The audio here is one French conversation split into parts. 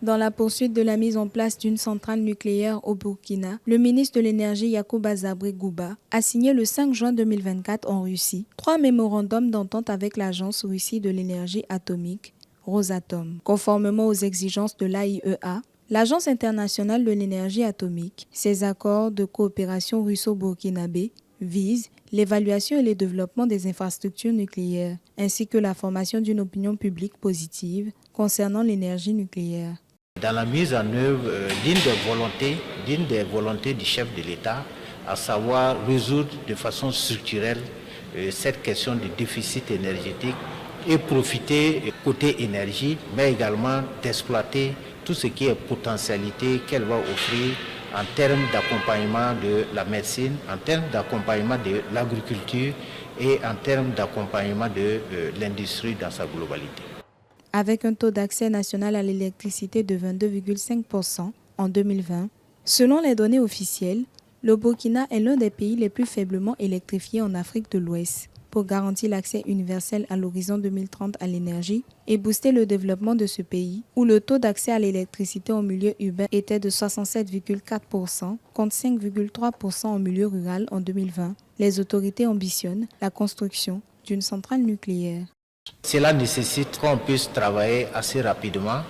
Dans la poursuite de la mise en place d'une centrale nucléaire au Burkina, le ministre de l'Énergie Yacouba Zabré Gouba a signé le 5 juin 2024 en Russie 3 mémorandums d'entente avec l'Agence Russie de l'énergie atomique, Rosatom. Conformément aux exigences de l'AIEA, l'Agence internationale de l'énergie atomique, ces accords de coopération russo-burkinabé visent l'évaluation et le développement des infrastructures nucléaires, ainsi que la formation d'une opinion publique positive concernant l'énergie nucléaire. Dans la mise en œuvre d'une des volontés du chef de l'État, à savoir résoudre de façon structurelle cette question du déficit énergétique et profiter côté énergie, mais également d'exploiter tout ce qui est potentialité qu'elle va offrir en termes d'accompagnement de la médecine, en termes d'accompagnement de l'agriculture et en termes d'accompagnement de l'industrie dans sa globalité. Avec un taux d'accès national à l'électricité de 22,5% en 2020. Selon les données officielles, le Burkina est l'un des pays les plus faiblement électrifiés en Afrique de l'Ouest. Pour garantir l'accès universel à l'horizon 2030 à l'énergie et booster le développement de ce pays, où le taux d'accès à l'électricité en milieu urbain était de 67,4% contre 5,3% en milieu rural en 2020, les autorités ambitionnent la construction d'une centrale nucléaire. Cela nécessite qu'on puisse travailler assez rapidement,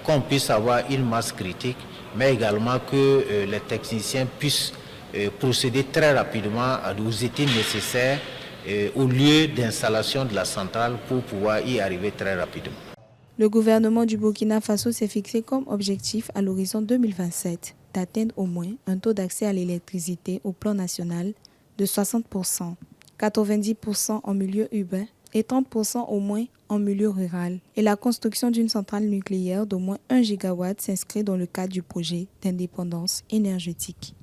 qu'on puisse avoir une masse critique, mais également que les techniciens puissent procéder très rapidement aux études nécessaires au lieu d'installation de la centrale pour pouvoir y arriver très rapidement. Le gouvernement du Burkina Faso s'est fixé comme objectif à l'horizon 2027 d'atteindre au moins un taux d'accès à l'électricité au plan national de 60%, 90% en milieu urbain et 30% au moins en milieu rural. Et la construction d'une centrale nucléaire d'au moins 1 gigawatt s'inscrit dans le cadre du projet d'indépendance énergétique.